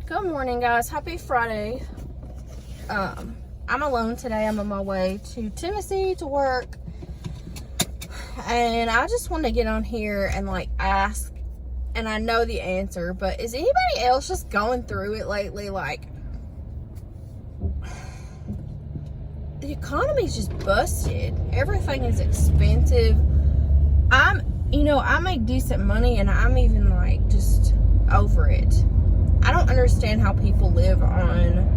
Good morning, guys. Happy Friday. I'm alone today. I'm on my way to Tennessee to work. And I just want to get on here and ask, and I know the answer, but is anybody else just going through it lately? The economy's just busted. Everything is expensive. I make decent money and I'm even just over it. I don't understand how people live on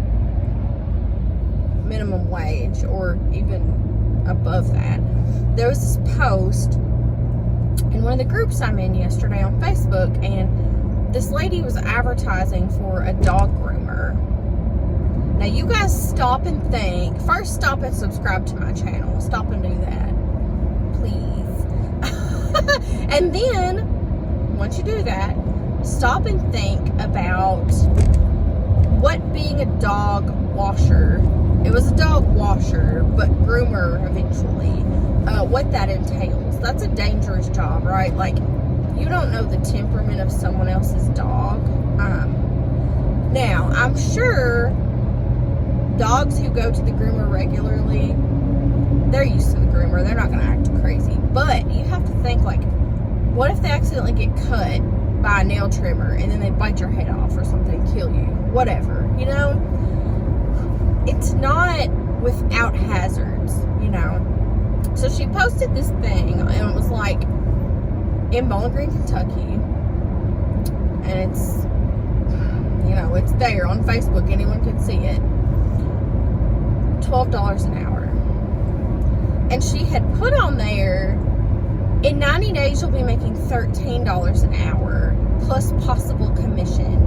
minimum wage or even above that. There was this post in one of the groups I'm in yesterday on Facebook, and this lady was advertising for a dog groomer. Now you guys stop and think. First, stop and subscribe to my channel. Stop and do that, please. And then, once you do that, stop and think about what being a dog washer, it was a dog washer, but groomer eventually, what that entails. That's a dangerous job, right? You don't know the temperament of someone else's dog. Now, I'm sure dogs who go to the groomer regularly, they're used to the groomer. They're not going to act crazy. But you have to think, what if they accidentally get cut by a nail trimmer and then they bite your head off or something, kill you, whatever, it's not without hazards, So she posted this thing, and it was in Bowling Green, Kentucky, and it's it's there on Facebook, anyone could see it. $12 an hour. And she had put on there, in 90 days you'll be making $13 an hour plus possible commission.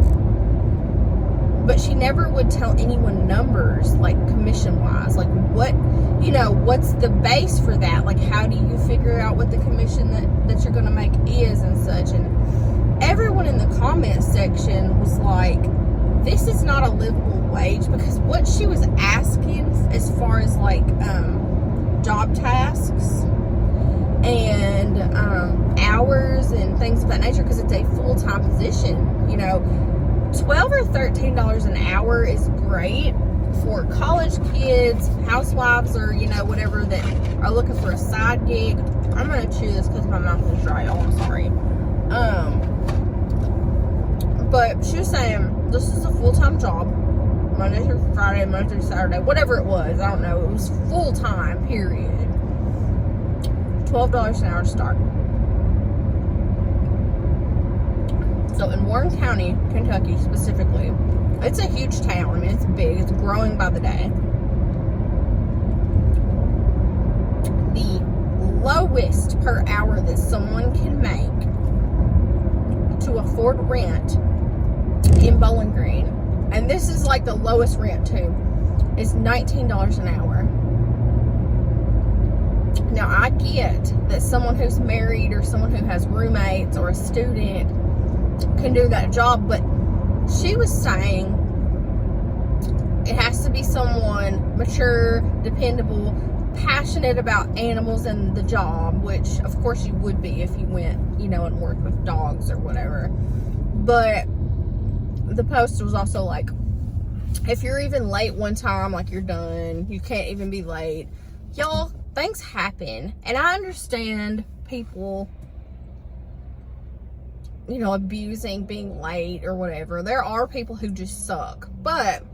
But she never would tell anyone numbers, commission wise, what's the base for that? How do you figure out what the commission that you're gonna make is and such? And everyone in the comment section was like, this is not a livable wage, because what she was asking as far as job tasks and hours and things of that nature, because it's a full-time position, $12 or $13 an hour is great for college kids, housewives, or whatever that are looking for a side gig. I'm gonna chew this because my mouth is dry, y'all. I'm sorry. But she was saying this is a full-time job, Monday through Friday, Monday through Saturday, whatever it was. I don't know. It was full-time, period. $12 an hour to start. So in Warren County, Kentucky specifically, it's a huge town. I mean, it's big. It's growing by the day. The lowest per hour that someone can make to afford rent in Bowling Green, and this is the lowest rent too, is $19 an hour. Now, I get that someone who's married or someone who has roommates or a student can do that job, but she was saying it has to be someone mature, dependable, passionate about animals and the job, which of course you would be if you went, and worked with dogs or whatever. But the post was also if you're even late one time, you're done. You can't even be late. Y'all, things happen, and I understand people abusing being late or whatever. There are people who just suck, but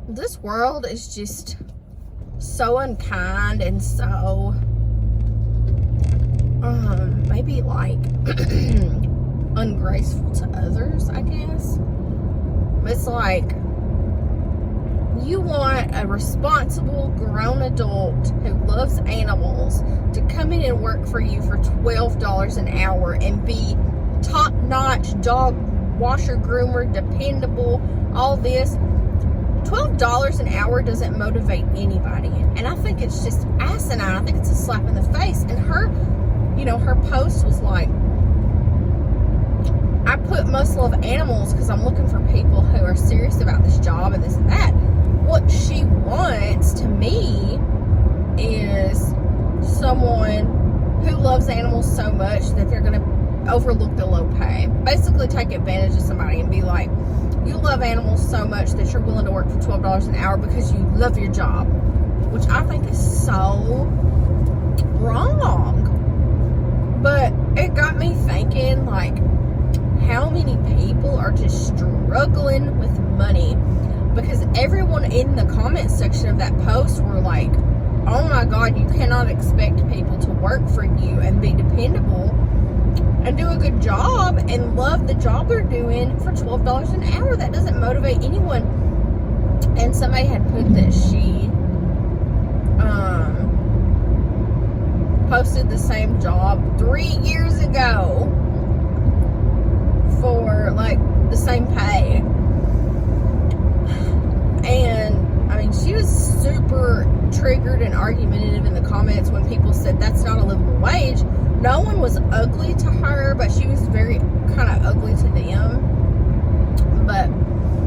this world is just so unkind and so maybe ungraceful to others, I guess. It's you want a responsible grown adult who loves animals to come in and work for you for $12 an hour and be top-notch dog washer, groomer, dependable, all this. $12 an hour doesn't motivate anybody, and I think it's just asinine. I think it's a slap in the face. And her post was I put must love animals because I'm looking for people who are serious about this job and this and that. What she wants to me is someone who loves animals so much that they're going to overlook the low pay. Basically take advantage of somebody and be like, you love animals so much that you're willing to work for $12 an hour because you love your job, which I think is so wrong. But it got me thinking, like, how many people are just struggling with money? Because everyone in the comment section of that post were like, oh my God, you cannot expect people to work for you and be dependable and do a good job and love the job they're doing for $12 an hour. That doesn't motivate anyone. And somebody had put that she posted the same job 3 years ago for like the same pay. And I mean, she was super triggered and argumentative in the comments when people said that's not a livable wage. No one was ugly to her, but she was very kind of ugly to them. But,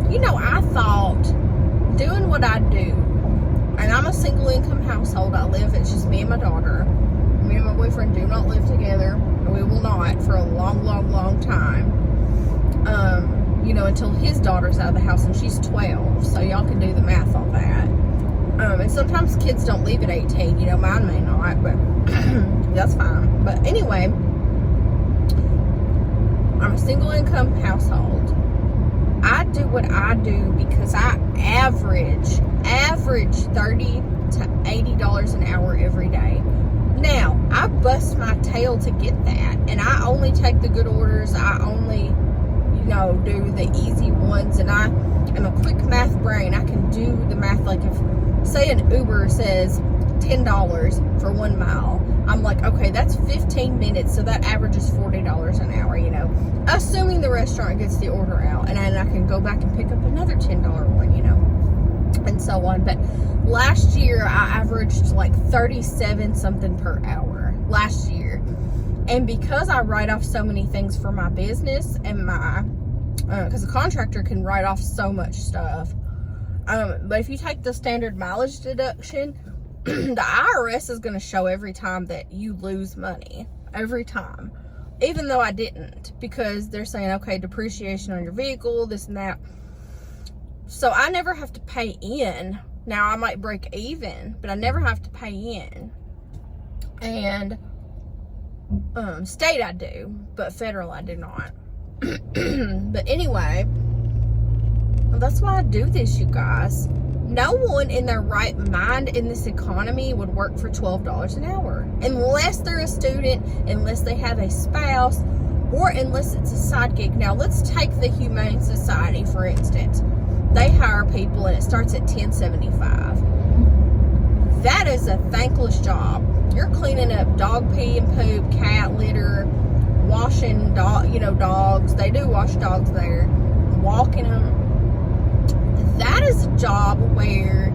you know, I thought doing what I do, and I'm a single income household. It's just me and my daughter. Me and my boyfriend do not live together. We will not for a long, long, long time. You know, until his daughter's out of the house, and she's 12. So y'all can do the math on that. And sometimes kids don't leave at 18. You know, mine may not, but that's fine. But anyway, I'm a single income household. I do what I do because I average $30 to $80 an hour every day. Now, I bust my tail to get that, and I only take the good orders. I only, you know, do the easy ones, and I am a quick math brain. I can do the math. Like if, say, an Uber says $10 for 1 mile, I'm like, okay, that's 15 minutes, so that averages $40 an hour, you know, assuming the restaurant gets the order out, and then I can go back and pick up another $10 one, you know, and so on. But last year, I averaged like 37 something per hour last year. And because I write off so many things for my business and my, because a contractor can write off so much stuff. But if you take the standard mileage deduction, the IRS is going to show every time that you lose money. Every time. Even though I didn't. Because they're saying, okay, depreciation on your vehicle, this and that. So I never have to pay in. Now I might break even, but I never have to pay in. And state I do, but federal I do not. But anyway, that's why I do this, you guys. No one in their right mind in this economy would work for $12 an hour. Unless they're a student, unless they have a spouse, or unless it's a side gig. Now, let's take the Humane Society, for instance. They hire people and it starts at $10.75. That is a thankless job. You're cleaning up dog pee and poop, cat litter, washing dogs. They do wash dogs there. Walking them. That is a job where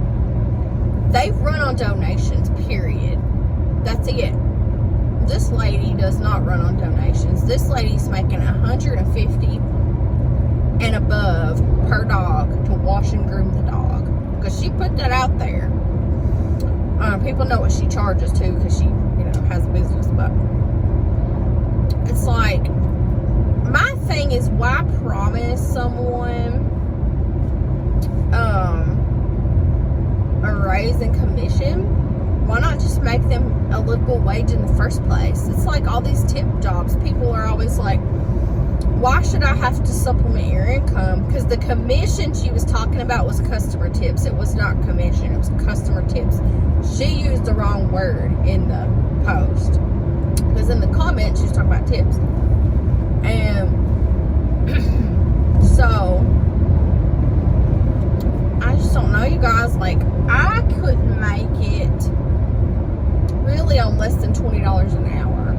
they run on donations, period. That's it. This lady does not run on donations. This lady's making $150 and above per dog to wash and groom the dog. Because she put that out there. People know what she charges too, because she, has a business. But it's like, my thing is, why promise someone a raise in commission? Why not just make them a livable wage in the first place? It's like all these tip jobs. People are always like, why should I have to supplement your income? Because the commission she was talking about was customer tips. It was not commission. It was customer tips. She used the wrong word in the post. Because in the comments, she was talking about tips. And so, I just don't know, you guys. Like, I couldn't make it really on less than $20 an hour.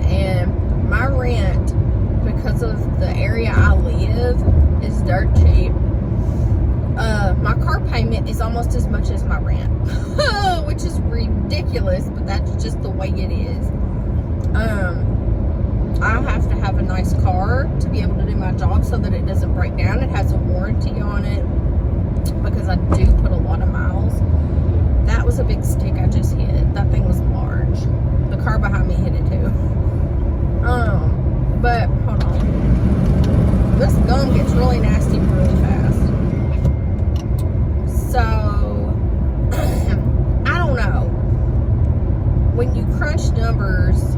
And my rent, because of the area I live, is dirt cheap. My car payment is almost as much as my rent, which is ridiculous, but that's just the way it is. I have to have a nice car to be able to do my job so that it doesn't break down. It has a warranty on it because I do put a lot of miles. That was a big stick I just hit. That thing was large. The car behind me hit it too. this gum gets really nasty really fast. So, I don't know. When you crunch numbers,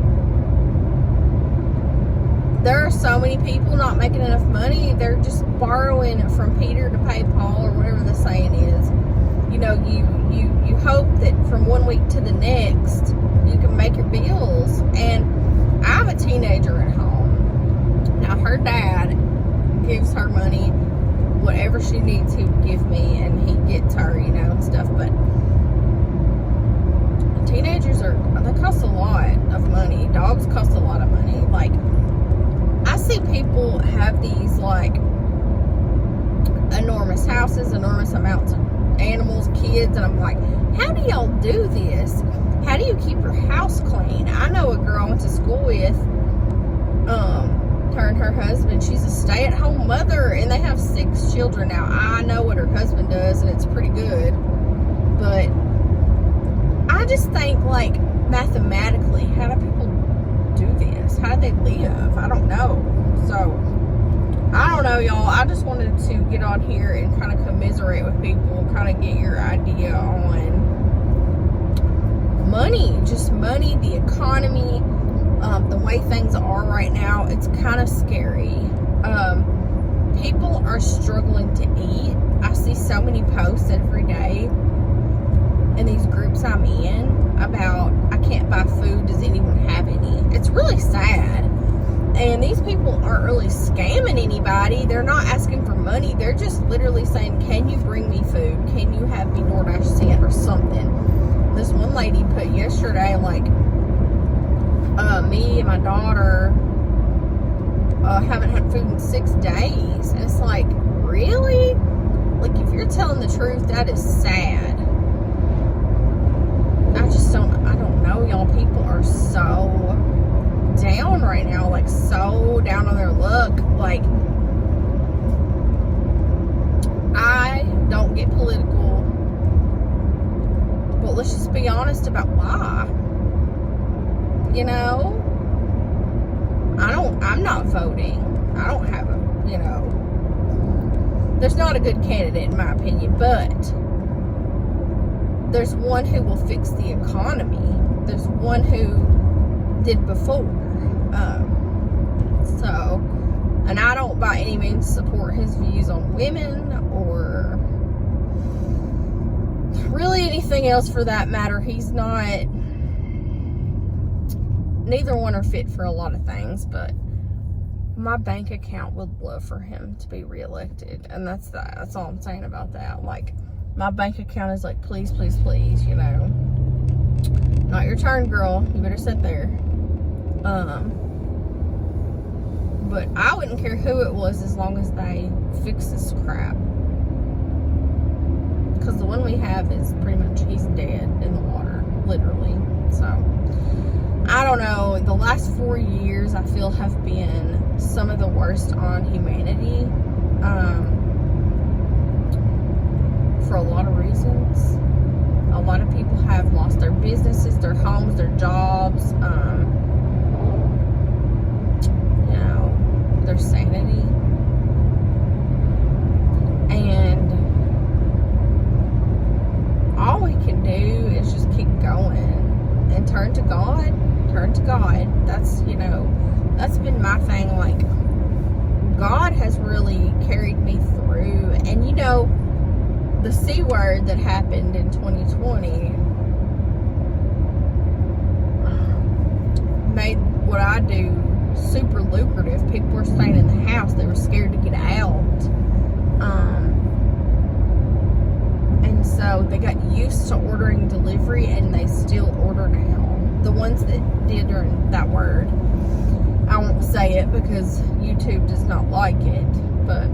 there are so many people not making enough money. They're just borrowing from Peter to pay Paul, or whatever the saying is. You know, you hope that from one week to the next, you can make your bills. And I have a teenager at home. Now, her dad gives her money, whatever she needs, he would give me, and he gets her, you know, and stuff. But teenagers they cost a lot of money. Dogs cost a lot of money. Like, I see people have these, like, enormous houses, enormous amounts of animals, kids, and I'm like, how do y'all do this? How do you keep your house clean? I know a girl I went to school with, her and her husband, she's a stay-at-home mother, and they have 6 children now. I know what her husband does, and it's pretty good, but I just think, like, mathematically, how do people do this? How do they live? I don't know. So, I don't know, y'all. I just wanted to get on here and kind of commiserate with people, kind of get your idea on money, just money, the economy, the way things are right now. It's kind of scary. People are struggling to eat. I see so many posts every day in these groups I'm in about, I can't buy food, does anyone have any? It's really sad. And these people aren't really scamming anybody. They're not asking for money. They're just literally saying, can you bring me food? Can you have me DoorDash sent or something? This one lady put yesterday, like, me and my daughter haven't had food in 6 days. And it's like, really? Like, if you're telling the truth, that is sad. I don't know, y'all. People are so down right now, like, so down on their luck. Like, I don't get political, but let's just be honest about why. You know, I'm not voting. I don't have there's not a good candidate in my opinion, but there's one who will fix the economy. There's one who did before. And I don't by any means support his views on women or really anything else for that matter. He's not, neither one are fit for a lot of things, but my bank account would love for him to be reelected. And that's all I'm saying about that. Like, my bank account is like, please, please, please, you know. Not your turn, girl. You better sit there. But I wouldn't care who it was as long as they fix this crap. Because the one we have is pretty much, he's dead in the water, literally. So, I don't know. The last 4 years, I feel, have been some of the worst on humanity. For a lot of reasons. A lot of people have lost their businesses, their homes, their jobs, their sanity. And all we can do is just keep going and turn to God. Turn to God. That's, that's been my thing. Like, God has really carried me through. And, the C word that happened in 2020 made what I do super lucrative. People were staying in the house. They were scared to get out. And so they got used to ordering delivery, and they still order now. The ones that did during that word. I won't say it because YouTube does not like it, but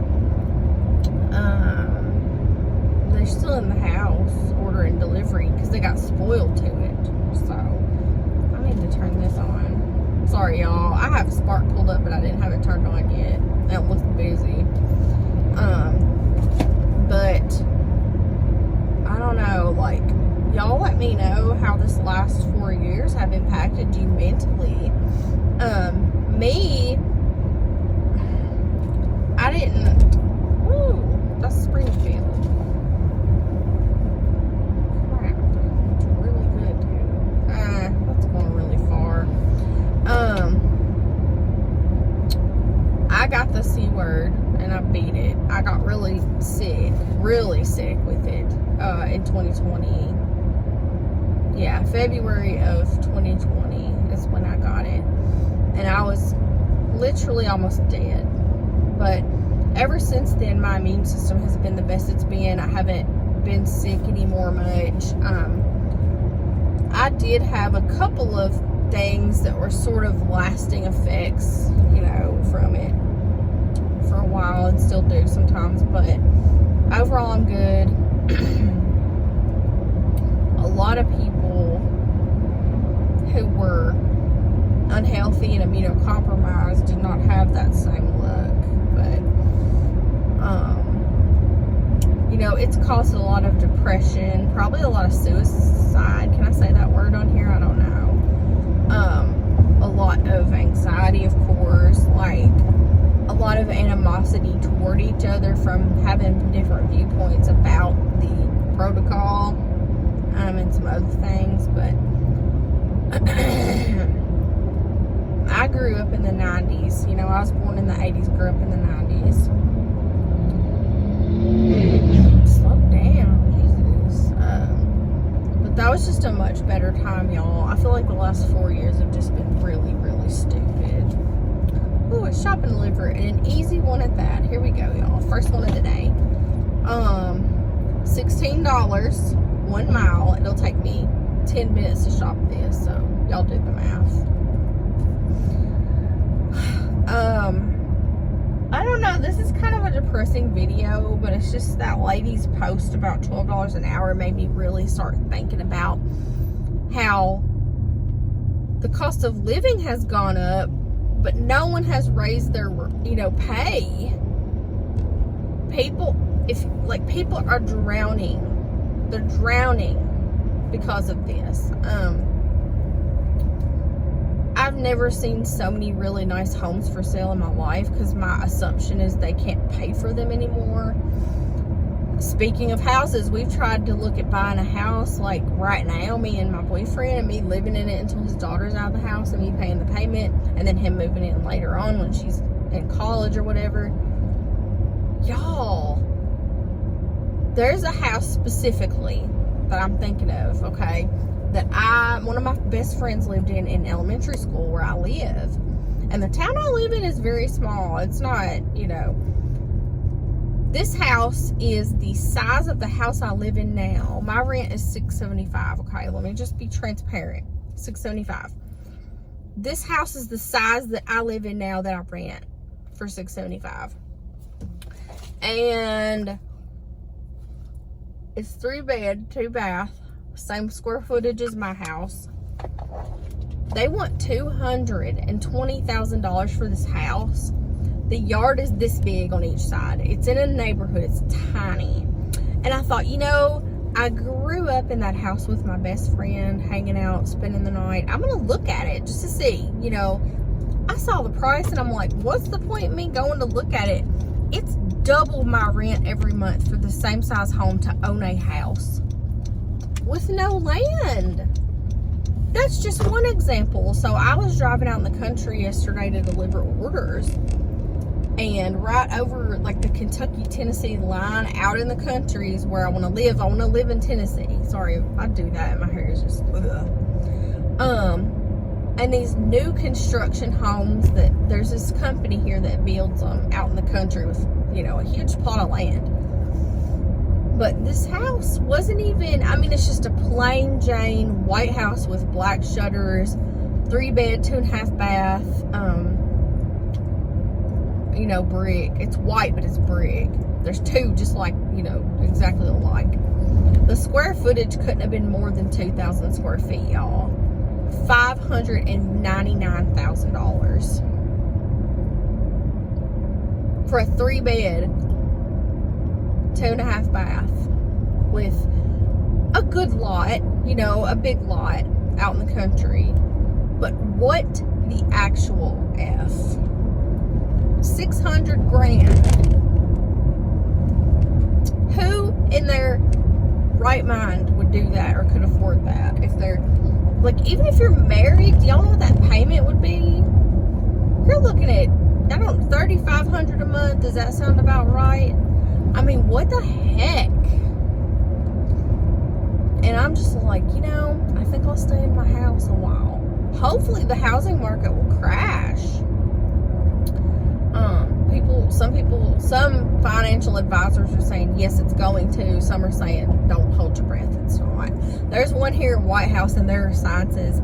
they're still in the house ordering delivery because they got spoiled to it. So I need to turn this on. Sorry, y'all. I have Spark pulled up, but I didn't have it turned on yet. It looks busy. But I don't know. Like, y'all let me know how this last 4 years have impacted you mentally. Me, I I got the C word and I beat it. I got really sick with it in 2020. Yeah, February of 2020 is when I got it. And I was literally almost dead. But ever since then, my immune system has been the best it's been. I haven't been sick anymore much. I did have a couple of things that were sort of lasting effects, from it for a while, and still do sometimes, but overall I'm good. A lot of people who were unhealthy and immunocompromised did not have that same look, but it's caused a lot of depression, probably a lot of suicide. Can I say that word on here? I don't know. A lot of anxiety, of course, like a lot of animosity toward each other from having different viewpoints about the protocol, and some other things. But I grew up in the 90s. I was born in the 80s, grew up in the 90s. Slow down, Jesus. But that was just a much better time, y'all. I feel like the last 4 years have just been really, really stupid. Ooh, a shop and deliver, and an easy one at that. Here we go, y'all. First one of the day. $16, 1 mile. It'll take me 10 minutes to shop this, so y'all do the math. I don't know, this is kind of a depressing video, but it's just that lady's post about $12 an hour made me really start thinking about how the cost of living has gone up, but no one has raised their, pay. People are drowning. They're drowning because of this. I've never seen so many really nice homes for sale in my life, because my assumption is they can't pay for them anymore. Speaking of houses, we've tried to look at buying a house like right now, me and my boyfriend, and me living in it until his daughter's out of the house and me paying the payment, and then him moving in later on when she's in college or whatever. Y'all, there's a house specifically that I'm thinking of, okay, that one of my best friends lived in elementary school where I live. And the town I live in is very small. It's not, this house is the size of the house I live in now. My rent is $675, okay? Let me just be transparent. $675. This house is the size that I live in now that I rent for $675. And it's 3 bed, 2 bath, same square footage as my house. They want $220,000 for this house. The yard is this big on each side. It's in a neighborhood. It's tiny. And I thought, I grew up in that house with my best friend, hanging out, spending the night. I'm going to look at it just to see, I saw the price and I'm like, what's the point in me going to look at it? It's double my rent every month for the same size home to own a house with no land. That's just one example. So I was driving out in the country yesterday to deliver orders, and right over like the Kentucky-Tennessee line out in the country is where I want to live. I want to live in Tennessee. Sorry, I do that and my hair is just and these new construction homes, that there's this company here that builds them out in the country with, a huge plot of land. But this house wasn't even, it's just a plain Jane white house with black shutters, 3 bed, 2.5 bath, brick. It's white, but it's brick. There's 2 just like, exactly alike. The square footage couldn't have been more than 2,000 square feet, y'all. $599,000 for a 3 bed, 2.5 bath with a good lot, a big lot out in the country. But what the actual F? $600,000. Who in their right mind would do that or could afford that? If they're even if you're married, do y'all know what that payment would be? You're looking at I don't, $3,500 a month. Does that sound about right? I mean, what the heck? And I'm just like, you know, I think I'll stay in my house a while. Hopefully the housing market will crash. Some financial advisors are saying, yes, it's going to. Some are saying, don't hold your breath. It's not. There's one here at White House, and their sign says,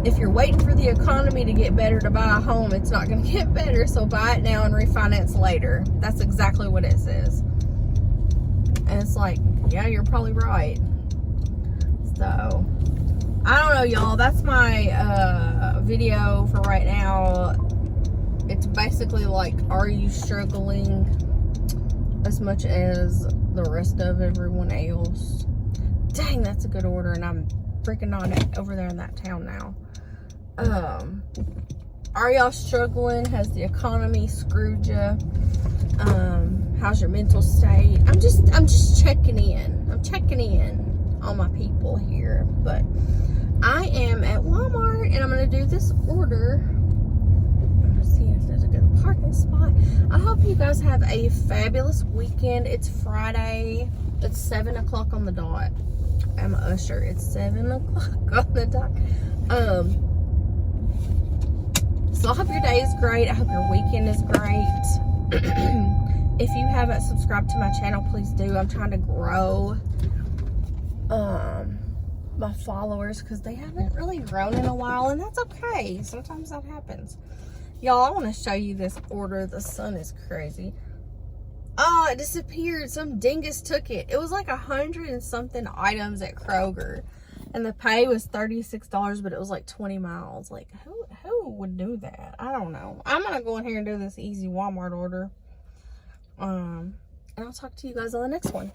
if you're waiting for the economy to get better to buy a home, it's not going to get better. So buy it now and refinance later. That's exactly what it says. And it's like, yeah, you're probably right. So, I don't know, y'all. That's my video for right now. It's basically like, are you struggling as much as the rest of everyone else? Dang, that's a good order, and I'm freaking on it over there in that town now. Are y'all struggling? Has the economy screwed you? How's your mental state? I'm just checking in. I'm checking in on my people here. But I am at Walmart, and I'm gonna do this order. I'm gonna see if there's a good parking spot. I hope you guys have a fabulous weekend. It's Friday. It's 7 o'clock on the dot. I'm an usher. It's 7 o'clock on the dot. So I hope your day is great. I hope your weekend is great. If you haven't subscribed to my channel, please do. I'm trying to grow my followers because they haven't really grown in a while, and that's okay. Sometimes that happens. Y'all, I want to show you this order. The sun is crazy. Oh, it disappeared. Some dingus took it. It was like 100 and something items at Kroger. And the pay was $36, but it was like 20 miles. Like, who would do that? I don't know. I'm going to go in here and do this easy Walmart order. And I'll talk to you guys on the next one.